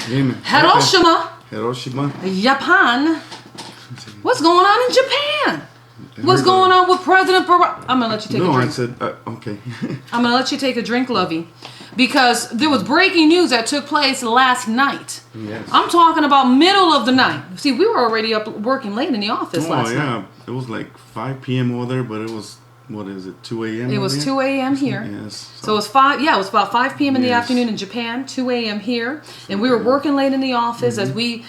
Amen. Hiroshima, Hiroshima. Japan. What's going on in Japan? What's going on with President Barack? I'm gonna let you take a drink. No, I said okay. I'm gonna let you take a drink, Lovey, because there was breaking news that took place last night. Yes. I'm talking about middle of the night. See, we were already up working late in the office last night. It was like 5 p.m. over there, but it was, what is it, 2 a.m. It was 2 a.m. here. Yes. So it was 5. Yeah, it was about 5 p.m. in the afternoon in Japan. 2 a.m. here, and we were working late in the office as we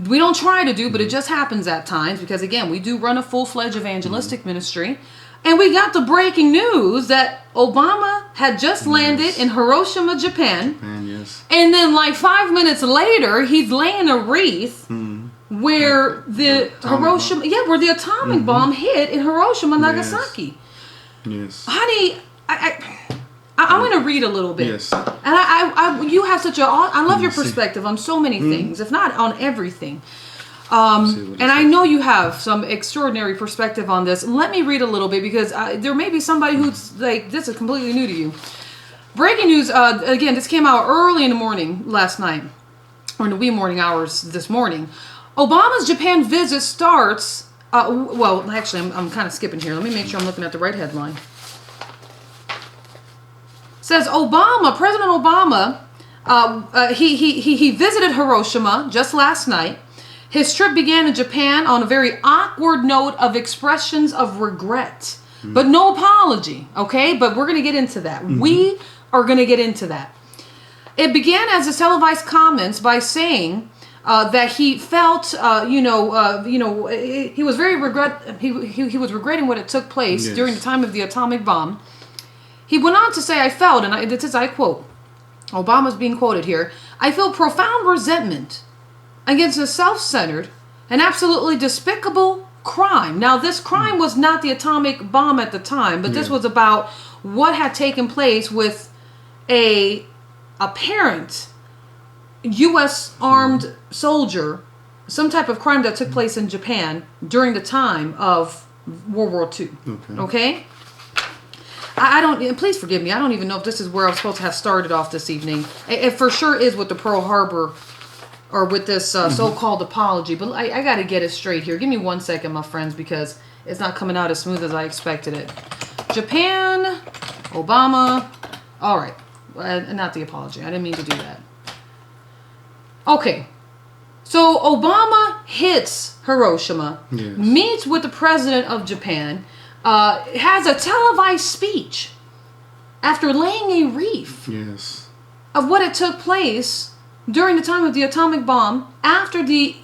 don't try to do, but it just happens at times because again we do run a full-fledged evangelistic ministry, and we got the breaking news that Obama had just landed in Hiroshima, Japan. Yes. And then like 5 minutes later, he's laying a wreath where the Hiroshima, where the atomic bomb hit in Hiroshima, Nagasaki. Yes. Honey, I'm going to read a little bit. Yes. And you have such I love your perspective on so many things, if not on everything. And I know you have some extraordinary perspective on this. Let me read a little bit because there may be somebody who's like, this is completely new to you. Breaking news, again, this came out early in the morning last night, or in the wee morning hours this morning. Obama's Japan visit starts, well, actually, I'm kind of skipping here. Let me make sure I'm looking at the right headline. Says President Obama, he visited Hiroshima just last night. His trip began in Japan on a very awkward note of expressions of regret, but no apology, okay? But we're going to get into that. We are going to get into that. It began as his televised comments by saying that he felt, he was very he was regretting what had took place during the time of the atomic bomb. He went on to say, I felt, and this is, I quote, Obama's being quoted here, I feel profound resentment against a self-centered and absolutely despicable crime. Now, this crime was not the atomic bomb at the time, but this was about what had taken place with a apparent U.S. armed soldier, some type of crime that took place in Japan during the time of World War II. Okay? I don't, please forgive me, I don't even know if this is where I was supposed to have started off this evening. It for sure is with the Pearl Harbor, or with this so-called apology, but I got to get it straight here. Give me 1 second, my friends, because it's not coming out as smooth as I expected it. Japan, Obama, all right, not the apology, I didn't mean to do that. Okay, so Obama hits Hiroshima, meets with the president of Japan, has a televised speech after laying a wreath of what had took place during the time of the atomic bomb after the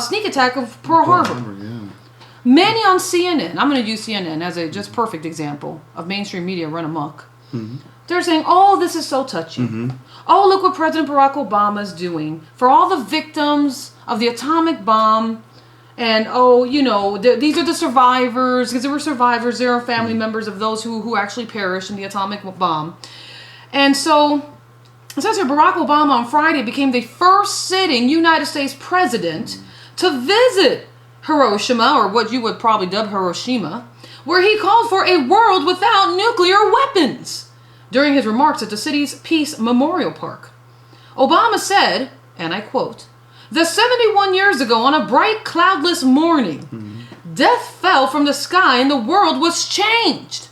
sneak attack of Pearl Harbor. Many on CNN, I'm going to use CNN as a just perfect example of mainstream media run amok. They're saying, oh, this is so touching. Oh, look what President Barack Obama is doing for all the victims of the atomic bomb. And, these are the survivors, because there were survivors, there are family members of those who actually perished in the atomic bomb. And so, it says here, Barack Obama on Friday became the first sitting United States president to visit Hiroshima, or what you would probably dub Hiroshima, where he called for a world without nuclear weapons during his remarks at the city's Peace Memorial Park. Obama said, and I quote, "The 71 years ago on a bright cloudless morning, death fell from the sky and the world was changed.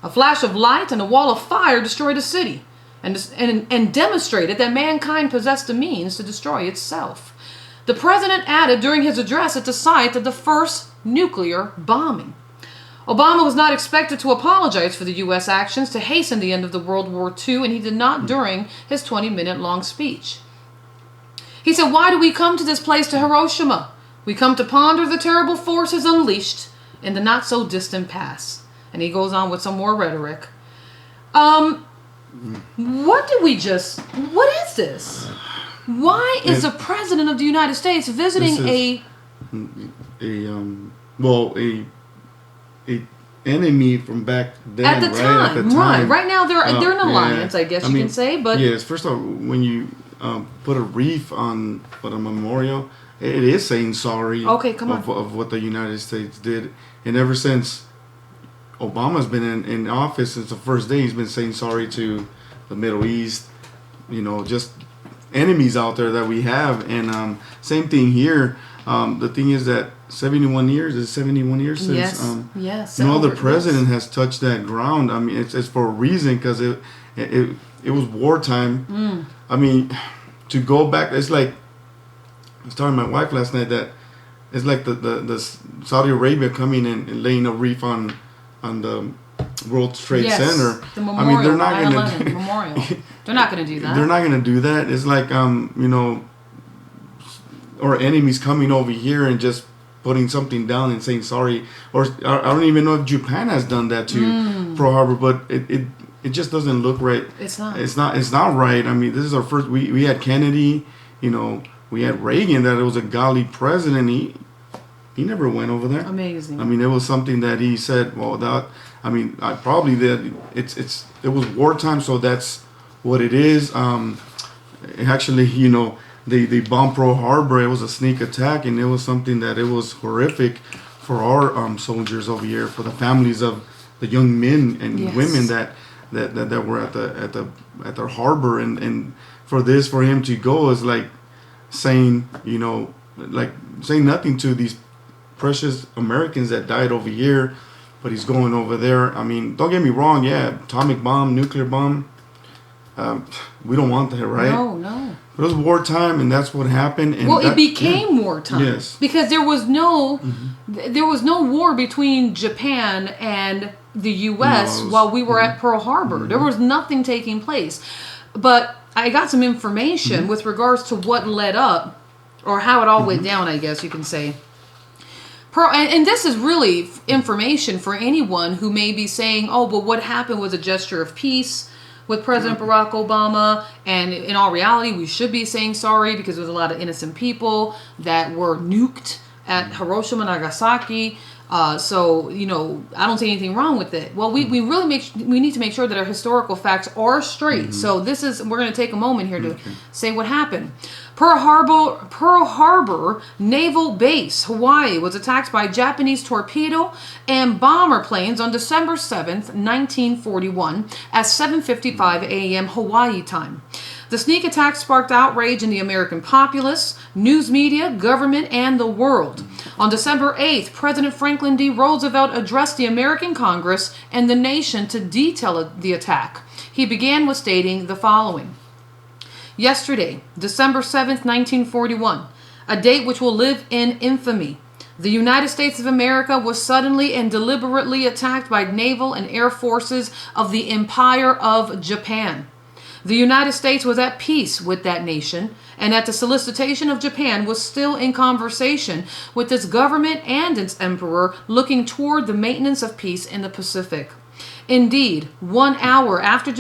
A flash of light and a wall of fire destroyed a city and demonstrated that mankind possessed the means to destroy itself." The president added during his address at the site of the first nuclear bombing. Obama was not expected to apologize for the U.S. actions to hasten the end of the World War II, and he did not during his 20-minute long speech. He said, "Why do we come to this place, to Hiroshima? We come to ponder the terrible forces unleashed in the not-so-distant past." And he goes on with some more rhetoric. What is this? Why is the President of the United States visiting a enemy from back then, at the time? Right now they're in alliance, I guess you can say. But yes, first of all, when you put a wreath on a memorial, it is saying sorry. Okay, come on. Of what the United States did, and ever since Obama's been in office since the first day, he's been saying sorry to the Middle East. Just enemies out there that we have. And same thing here. The thing is that 71 years since yes, no other Albert, president has touched that ground. I mean, it's for a reason, because it was wartime. I mean, to go back, it's like I was talking to my wife last night that it's like the Saudi Arabia coming in and laying a reef on the World Trade Center. The memorial, I mean, they're not going to memorial. They're not going to do that. They're not going to do that. It's like our enemies coming over here and just putting something down and saying sorry. Or I don't even know if Japan has done that to Pearl Harbor, but it just doesn't look right. It's not. It's not right. I mean, this is our first. We had Kennedy. We had Reagan. That it was a godly president. He never went over there. Amazing. I mean, it was something that he said. Well, it was wartime, so that's what it is. Actually, they bombed Pearl Harbor. It was a sneak attack, and it was something that it was horrific for our soldiers over here, for the families of the young men and women that were at their harbor, and for him to go is like saying saying nothing to these precious Americans that died over here, but he's going over there. I mean, don't get me wrong, atomic bomb, nuclear bomb, we don't want that, right? No. It was wartime, and that's what happened. And it became wartime. Yes. Because there was no war between Japan and the U.S. while we were at Pearl Harbor. There was nothing taking place. But I got some information with regards to what led up, or how it all went down, I guess you can say. And this is really information for anyone who may be saying, oh, but what happened was a gesture of peace with President Barack Obama, and in all reality, we should be saying sorry because there's a lot of innocent people that were nuked at Hiroshima and Nagasaki. So, I don't see anything wrong with it. Well, we really we need to make sure that our historical facts are straight. So we're going to take a moment here to say what happened. Pearl Harbor Naval Base, Hawaii, was attacked by Japanese torpedo and bomber planes on December 7th, 1941 at 7:55 a.m. Hawaii time. The sneak attack sparked outrage in the American populace, news media, government, and the world. On December 8th, President Franklin D. Roosevelt addressed the American Congress and the nation to detail the attack. He began with stating the following. Yesterday, December 7th, 1941, a date which will live in infamy. The United States of America was suddenly and deliberately attacked by naval and air forces of the Empire of Japan. The United States was at peace with that nation, and at the solicitation of Japan was still in conversation with its government and its emperor looking toward the maintenance of peace in the Pacific. Indeed, 1 hour after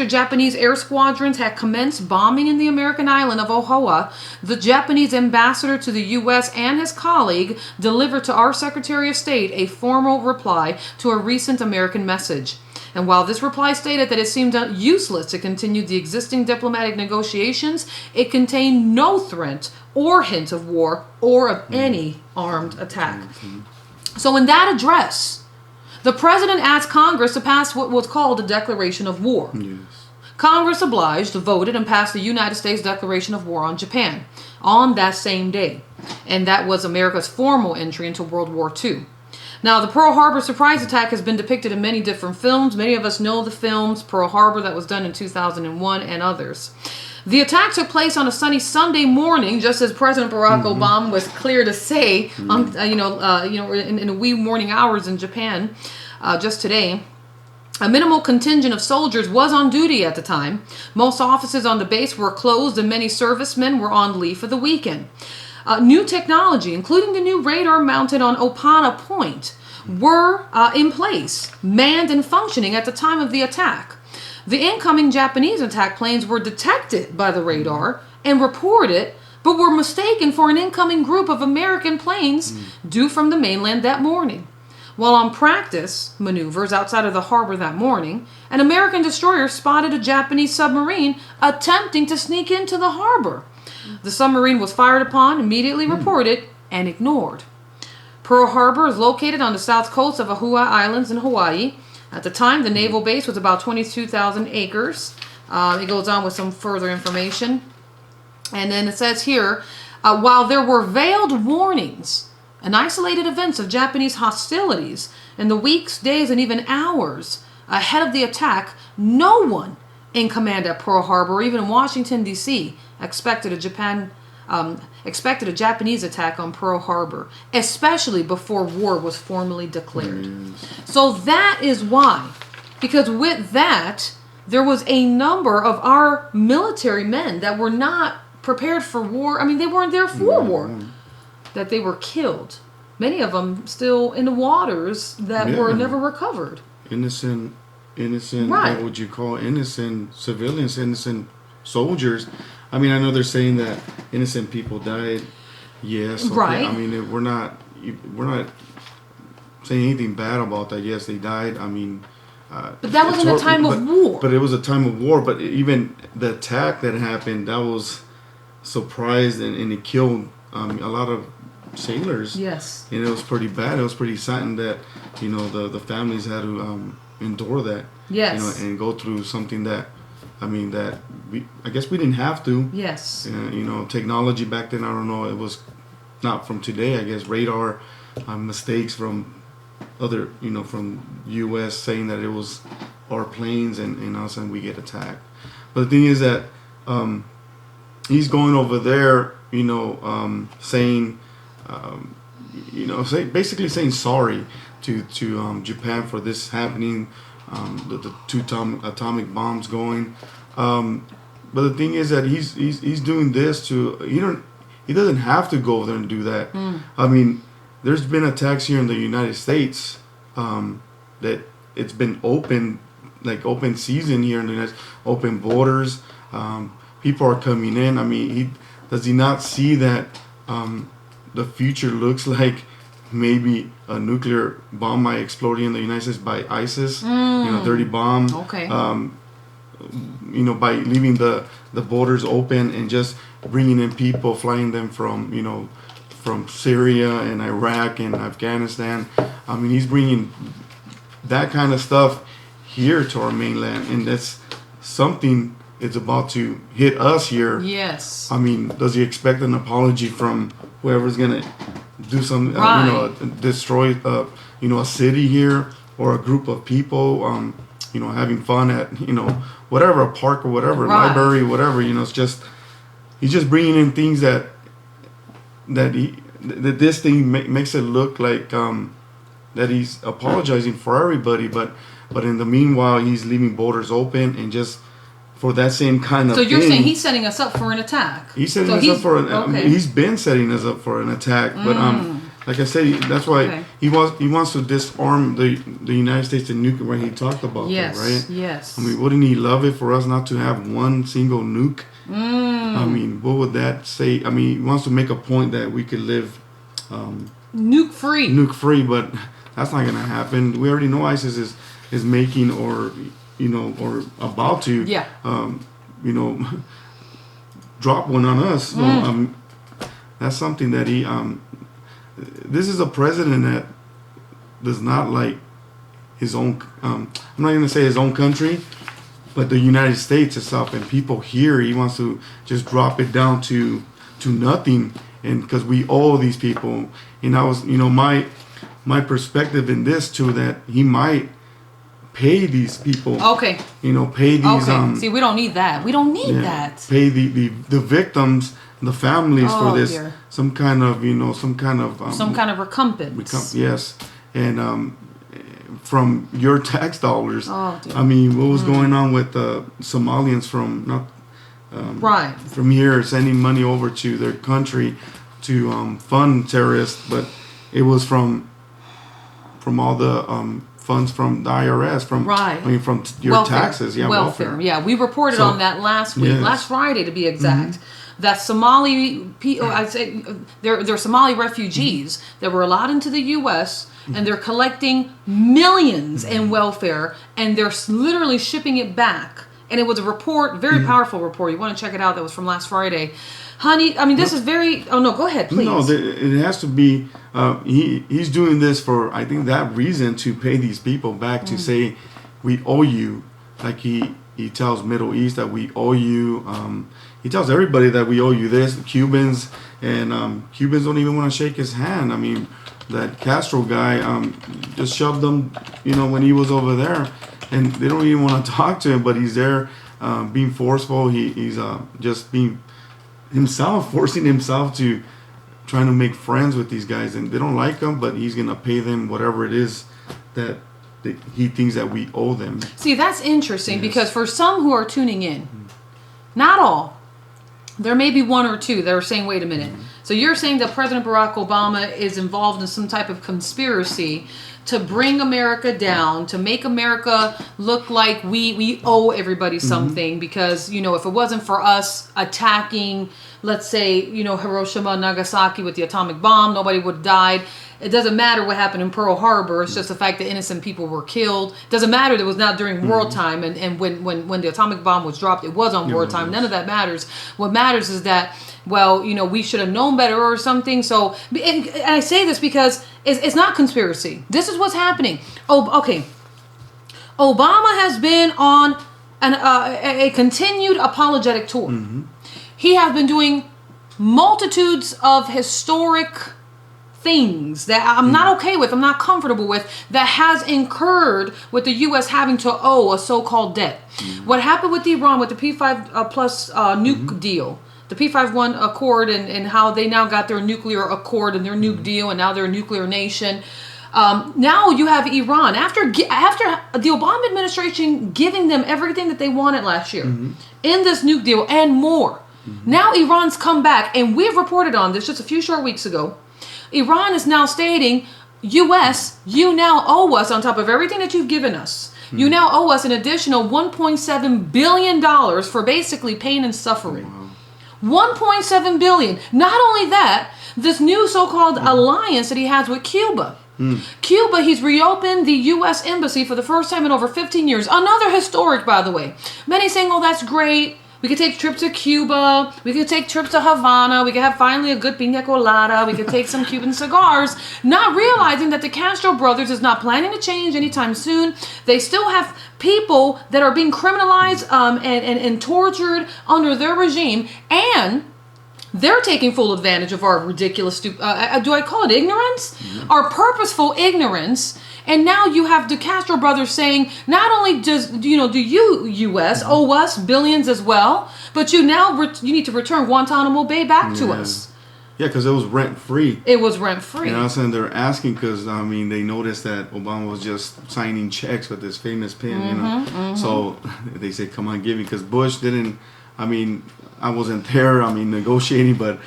Japanese air squadrons had commenced bombing in the American island of Oahu, the Japanese ambassador to the U.S. and his colleague delivered to our Secretary of State a formal reply to a recent American message. And while this reply stated that it seemed useless to continue the existing diplomatic negotiations, it contained no threat or hint of war or of any armed attack. So in that address, the president asked Congress to pass what was called a declaration of war. Yes. Congress obliged, voted, and passed the United States Declaration of War on Japan on that same day. And that was America's formal entry into World War II. Now, the Pearl Harbor surprise attack has been depicted in many different films. Many of us know the films, Pearl Harbor, that was done in 2001, and others. The attack took place on a sunny Sunday morning, just as President Barack Obama was clear to say, in the wee morning hours in Japan, just today. A minimal contingent of soldiers was on duty at the time. Most offices on the base were closed, and many servicemen were on leave for the weekend. New technology, including the new radar mounted on Opana Point, were in place, manned and functioning at the time of the attack. The incoming Japanese attack planes were detected by the radar and reported, but were mistaken for an incoming group of American planes due from the mainland that morning. While on practice maneuvers outside of the harbor that morning, an American destroyer spotted a Japanese submarine attempting to sneak into the harbor. The submarine was fired upon, immediately reported, and ignored. Pearl Harbor is located on the south coast of Oahu Islands in Hawaii. At the time, the naval base was about 22,000 acres. It goes on with some further information. And then it says here, while there were veiled warnings and isolated events of Japanese hostilities in the weeks, days, and even hours ahead of the attack, no one in command at Pearl Harbor, or even in Washington, D.C., expected a Japanese attack on Pearl Harbor, especially before war was formally declared. So that is why, because with that, there was a number of our military men that were not prepared for war. I mean, they weren't there for war, that they were killed. Many of them still in the waters that were never recovered. Innocent, right. What would you call innocent civilians, innocent soldiers? I mean, I know they're saying that innocent people died. Yes, okay. Right. I mean, we're not saying anything bad about that. Yes, they died. I mean, but that wasn't a time of war. But it was a time of war. But even the attack that happened, that was surprised and it killed a lot of sailors. Yes. And it was pretty bad. It was pretty saddening that the families had to endure that. Yes. And go through something that, I mean, that I guess we didn't have to. Yes. Technology back then, I don't know, it was not from today. I guess radar mistakes from other, from U.S. saying that it was our planes, and all of a sudden we get attacked. But the thing is that he's going over there, saying, basically saying sorry to Japan for this happening, the two atomic bombs going. But the thing is that he's doing this he doesn't have to go over there and do that. I mean, there's been attacks here in the United States that it's been open season here in the United States, open borders. People are coming in. I mean, does he not see that the future looks like maybe a nuclear bomb might explode in the United States by ISIS, dirty bomb. Okay. By leaving the borders open and just bringing in people, flying them from Syria and Iraq and Afghanistan. I mean, he's bringing that kind of stuff here to our mainland, and that's something it's about to hit us here. Yes. I mean, does he expect an apology from whoever's gonna do some, destroy, a city here or a group of people, having fun at, whatever, a park or whatever, library, whatever, it's just, he's just bringing in things that this thing makes it look like, that he's apologizing for everybody, but in the meanwhile, he's leaving borders open and just, for that same kind of thing. So you're saying he's he's setting us up for an attack. He's setting us up for he's been setting us up for an attack. But like I said, that's why he wants to disarm the United States and nuke, where he talked about that, right? Yes. I mean, wouldn't he love it for us not to have one single nuke? I mean, what would that say? I mean, he wants to make a point that we could live nuke free, but that's not gonna happen. We already know ISIS is making or about to, drop one on us. So, that's something that he, this is a president that does not like his own, I'm not going to say his own country, but the United States itself and people here. He wants to just drop it down to nothing, and because we owe these people. And I was, my perspective in this too, that he might pay these people. Okay. Pay these. Okay. See, we don't need that. We don't need that. Pay the victims, the families for this. Dear. Some kind of recompense. Yes, and from your tax dollars. Oh, dear. I mean, what was going on with Somalians from here sending money over to their country to fund terrorists, but it was from all the funds from the IRS, from from your welfare. taxes, welfare. Yeah, we reported on that last week, last Friday to be exact. That Somali people, I'd say they're Somali refugees that were allowed into the U.S. and they're collecting millions in welfare, and they're literally shipping it back. And it was a report, very powerful report. You want to check it out? That was from last Friday. Honey, I mean, this is very... Oh, no, go ahead, please. No, it has to be... he's doing this for, I think, that reason, to pay these people back, to say, we owe you. Like he tells Middle East that we owe you. he tells everybody that we owe you this. The Cubans and Cubans don't even want to shake his hand. I mean, that Castro guy just shoved him, when he was over there, and they don't even want to talk to him. But he's there, being forceful. He's just being himself, forcing himself to trying to make friends with these guys, and they don't like him, but he's gonna pay them whatever it is that he thinks that we owe them. See, that's interesting because for some who are tuning in, not all, there may be one or two that are saying, wait a minute. So you're saying that President Barack Obama is involved in some type of conspiracy to bring America down, to make America look like we owe everybody something because, if it wasn't for us attacking, let's say, Hiroshima and Nagasaki with the atomic bomb, nobody would have died. It doesn't matter what happened in Pearl Harbor. It's just the fact that innocent people were killed. It doesn't matter that it was not during wartime. And when the atomic bomb was dropped, it was on wartime. None of that matters. What matters is that, we should have known better or something. So, and I say this because it's not conspiracy. This is what's happening. Oh, okay. Obama has been on a continued apologetic tour. He has been doing multitudes of historic things that I'm not okay with, I'm not comfortable with, that has incurred with the U.S. having to owe a so-called debt. What happened with Iran with the P5 plus nuke deal, the P51 Accord, and how they now got their nuclear accord and their nuke deal, and now they're a nuclear nation. Now you have Iran, after the Obama administration giving them everything that they wanted last year in this nuke deal and more. Now Iran's come back, and we've reported on this just a few short weeks ago. Iran is now stating, U.S., you now owe us, on top of everything that you've given us, you now owe us an additional $1.7 billion for basically pain and suffering. $1.7 billion. Not only that, this new so-called alliance that he has with Cuba. Cuba, he's reopened the U.S. embassy for the first time in over 15 years. Another historic, by the way. Many saying, oh, that's great. We could take trips to Cuba. We could take trips to Havana. We could have finally a good piña colada. We could take some Cuban cigars. Not realizing that the Castro brothers is not planning to change anytime soon. They still have people that are being criminalized and tortured under their regime. And they're taking full advantage of our ridiculous, do I call it ignorance? Our purposeful ignorance. And now you have the Castro brothers saying, not only do you, U.S., owe us billions as well, but you need to return Guantanamo Bay back to us. Yeah, because it was rent-free. It was rent-free. And all of a sudden they're asking because, they noticed that Obama was just signing checks with this famous pen, So they say, come on, give me. Because Bush didn't, I wasn't there, negotiating, but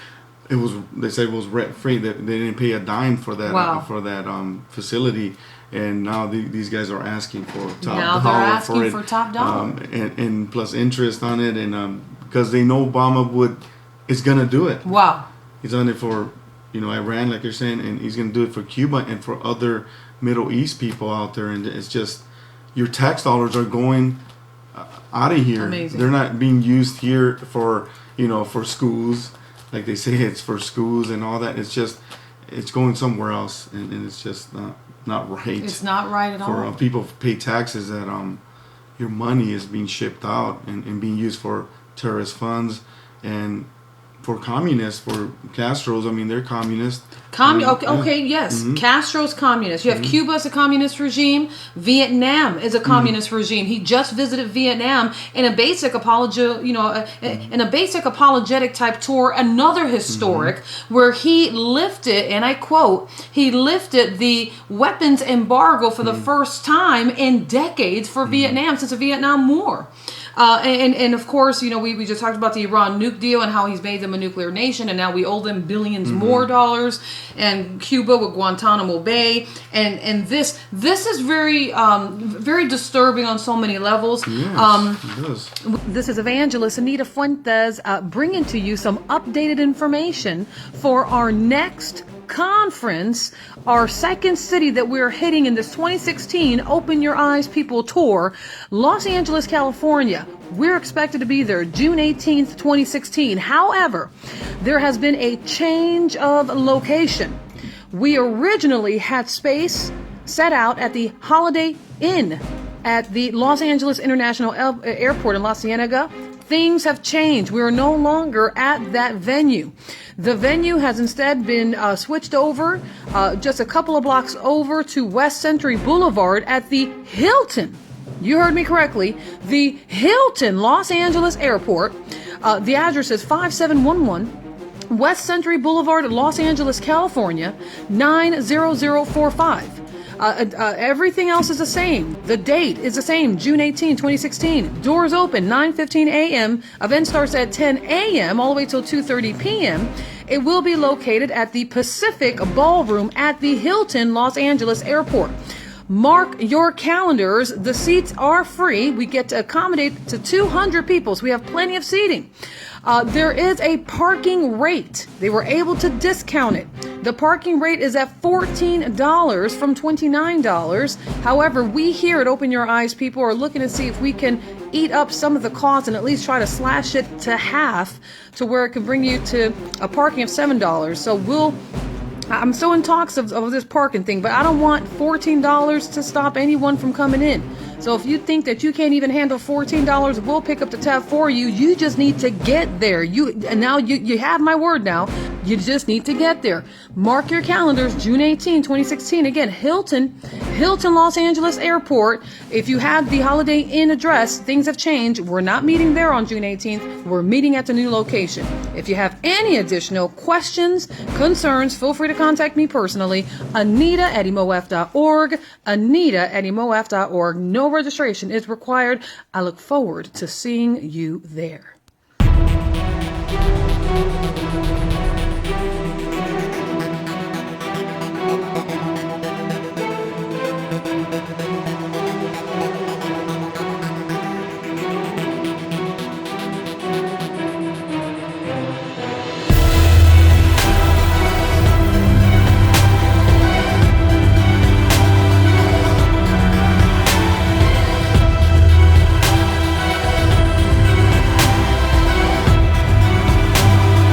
they said it was rent-free. They didn't pay a dime for that facility. And now these guys are asking for top dollar for top dollar. And plus interest on it. And because they know Obama is going to do it. Wow. He's done it for, Iran, like you're saying, and he's going to do it for Cuba and for other Middle East people out there. And it's just, your tax dollars are going out of here. Amazing. They're not being used here for, for schools. Like they say, it's for schools and all that. It's just, it's going somewhere else. And it's just not right. It's not right at all. For people to pay taxes that your money is being shipped out and being used for terrorist funds and for communists, for Castro's. They're communist. Yes. Castro's communist. You have Cuba as a communist regime. Vietnam is a communist regime. He just visited Vietnam in a basic in a basic apologetic type tour. Another historic where he lifted, and I quote, he lifted the weapons embargo for the first time in decades for Vietnam since the Vietnam War. And of course, we just talked about the Iran nuke deal and how he's made them a nuclear nation, and now we owe them billions more dollars. And Cuba with Guantanamo Bay, and this is very very disturbing on so many levels. Yes, it does. This is Evangelist Anita Fuentes bringing to you some updated information for our next conference, our second city that we're hitting in this 2016 Open Your Eyes People Tour, Los Angeles, California. We're expected to be there June 18th, 2016. However, there has been a change of location. We originally had space set out at the Holiday Inn at the Los Angeles International Airport in La Cienega things have changed. We are no longer at that venue. The venue has instead been switched over just a couple of blocks over to West Century Boulevard at the Hilton. You heard me correctly. The Hilton Los Angeles Airport. The address is 5711 West Century Boulevard, Los Angeles, California, 90045. Everything else is the same. The date is the same, June 18, 2016. Doors open 9:15 a.m. Event starts at 10 a.m. all the way till 2:30 p.m. It will be located at the Pacific Ballroom at the Hilton Los Angeles Airport. Mark your calendars. The seats are free. We get to accommodate to 200 people, so we have plenty of seating. There is a parking rate. They were able to discount it. The parking rate is at $14 from $29. However, we here at Open Your Eyes people are looking to see if we can eat up some of the cost and at least try to slash it to half to where it can bring you to a parking of $7. So I'm so in talks of this parking thing, but I don't want $14 to stop anyone from coming in. So if you think that you can't even handle $14, we'll pick up the tab for you. You just need to get there. You have my word now. You just need to get there. Mark your calendars, June 18, 2016. Again, Hilton Los Angeles Airport. If you have the Holiday Inn address, things have changed. We're not meeting there on June 18th. We're meeting at the new location. If you have any additional questions, concerns, feel free to contact me personally. Anita@emof.org. Anita@emof.org. No registration is required. I look forward to seeing you there.